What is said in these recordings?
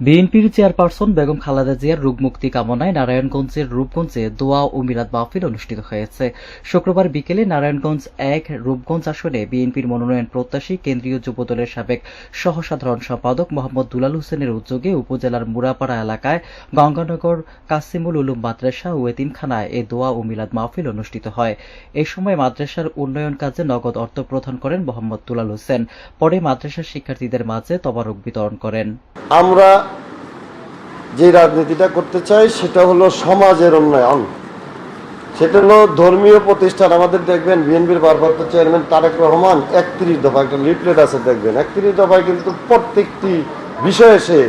বিএনপির চেয়ারপারসন বেগম খালেদা জিয়ার রোগমুক্তি কামনায় নারায়ণগঞ্জের রূপগঞ্জে দোয়া ও মিলাদ মাহফিল অনুষ্ঠিত হয়েছে। শুক্রবার বিকেলে নারায়ণগঞ্জ ১ রূপগঞ্জ আসনে বিএনপির মনোনয়ন প্রত্যাশী কেন্দ্রীয় যুবদলের সাবেক সহসাধারণ সম্পাদক মোহাম্মদ দুলাল হোসেনের উদ্যোগে উপজেলার মুরাপাড়া এলাকায় গঙ্গানগর কাসিমুল উলুম মাদ্রাসা ও এতিমখানায় এ দোয়া ও মিলাদ মাহফিল অনুষ্ঠিত হয়। এ সময় মাদ্রাসার উন্নয়ন কাজে নগদ অর্থ প্রদান করেন মোহাম্মদ দুলাল হোসেন। পরে মাদ্রাসার শিক্ষার্থীদের মাঝে তবারক বিতরণ করেন। আমরা যে রাজনীতিটা করতে চাই সেটা হলো সমাজের উন্নয়ন, সেটা হলো ধর্মীয় প্রতিষ্ঠান। আমাদের দেখবেন বিএনপির ভারপ্রাপ্ত চেয়ারম্যান তারেক রহমান ৩১ দফা একটা লিফলেট আছে, দেখবেন ৩১ দফায় কিন্তু প্রত্যেকটি বিষয়ে সে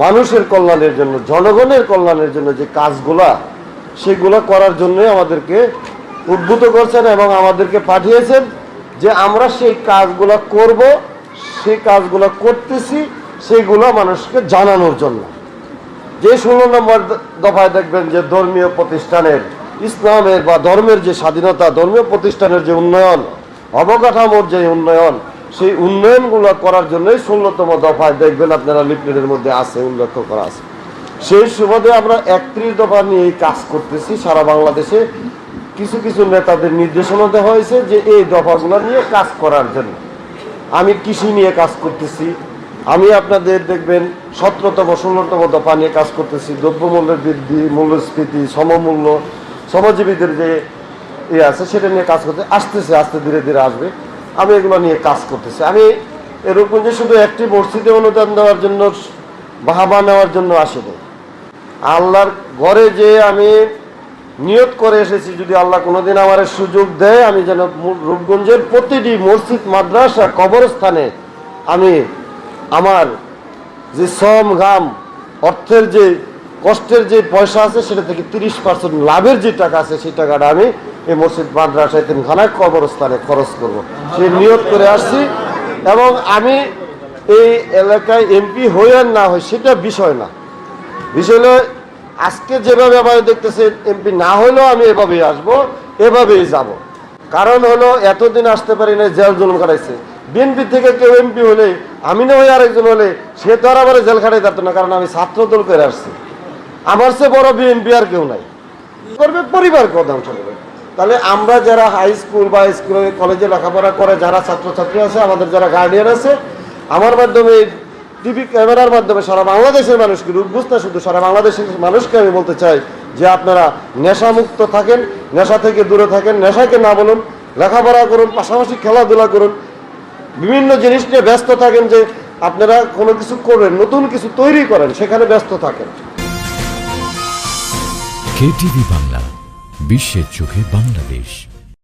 মানুষের কল্যাণের জন্য, জনগণের কল্যাণের জন্য যে কাজগুলা সেগুলো করার জন্য আমাদেরকে উদ্বুদ্ধ করছেন এবং আমাদেরকে পাঠিয়েছেন যে আমরা সেই কাজগুলো করব, সেই কাজগুলো করতেছি, সেগুলো মানুষকে জানানোর জন্য। যে ১৬ নম্বর দফায় দেখবেন যে ধর্মীয় প্রতিষ্ঠানের, ইসলামের বা ধর্মের যে স্বাধীনতা, ধর্মীয় প্রতিষ্ঠানের যে উন্নয়ন, অবকাঠামোর যে উন্নয়ন, সেই উন্নয়নগুলো করার জন্যই ১৬তম দফায় দেখবেন আপনারা লিফলেটের মধ্যে আছে, উল্লেখ করা আছে। সেই সুবাদে আমরা ৩১ দফা নিয়ে কাজ করতেছি। সারা বাংলাদেশে কিছু কিছু নেতাদের নির্দেশনা দেওয়া হয়েছে যে এই দফাগুলো নিয়ে কাজ করার জন্য। আমি কৃষি নিয়ে কাজ করতেছি, আমি আপনাদের দেখবেন ১৭তম ১৬তম দফা নিয়ে কাজ করতেছি, দ্রব্যমূল্যের বৃদ্ধি, মূল্যস্ফীতি, সমমূল্য, শ্রমজীবীদের যে আছে সেটা নিয়ে কাজ করতে আসতেছে, আস্তে ধীরে ধীরে আসবে। আমি এগুলো নিয়ে কাজ করতেছি। আমি এরকম যে শুধু একটি মসজিদে অনুদান দেওয়ার জন্য, বাহাবা নেওয়ার জন্য আসিনি। আল্লাহর ঘরে যে আমি নিয়ত করে এসেছি, যদি আল্লাহ কোনোদিন আমার সুযোগ দেয়, আমি যেন রূপগঞ্জের প্রতিটি মসজিদ, মাদ্রাসা, কবরস্থানে আমি আমার যে শ্রম, ঘাম, অর্থের যে কষ্টের যে পয়সা আছে সেটা থেকে ৩০% লাভের যে টাকা আছে সেই টাকাটা আমি এই মসজিদ, মাদ্রাসা, এতিমখানায়, কবরস্থানে খরচ করব, সে নিয়ত করে আসছি। এবং আমি এই এলাকায় এমপি হই আর না হই সেটা বিষয় না, বিষয় হলো আজকে যেভাবে আমার দেখতেছেন এমপি না হলেও আমি এভাবেই আসবো, এভাবেই যাব। কারণ হলো এতদিন আসতে পারি না, জেল জুলুম খাটাইছে। বিএনপি থেকে কেউ এমপি হলে, আমি না হয়ে আরেকজন হলে, সে তো আর আবার জেল খাটাই যেত না, কারণ আমি ছাত্র দল করে আসছি। আমার চেয়ে বড় বিএনপি আর কেউ নাই, করবে পরিবার প্রধান করবে। তাহলে আমরা যারা হাই স্কুল বা স্কুলে কলেজে লেখাপড়া করে যারা ছাত্রছাত্রী আছে, আমাদের যারা গার্ডিয়ান আছে, আমার মাধ্যমে টিভি ক্যামেরার মাধ্যমে সারা বাংলাদেশের মানুষকে, রূপগঞ্জ না শুধু সারা বাংলাদেশের মানুষকে আমি বলতে চাই যে আপনারা নেশামুক্ত থাকেন, নেশা থেকে দূরে থাকেন, নেশাকে না বলুন, লেখাপড়া করুন, পাশাপাশি খেলাধুলা করুন, বিভিন্ন জিনিস নিয়ে ব্যস্ত থাকেন, যে আপনারা কোনো কিছু করবেন, নতুন কিছু তৈরি করেন, সেখানে ব্যস্ত থাকেন। কেটিভি বাংলা, বিশ্বের চোখে বাংলাদেশ।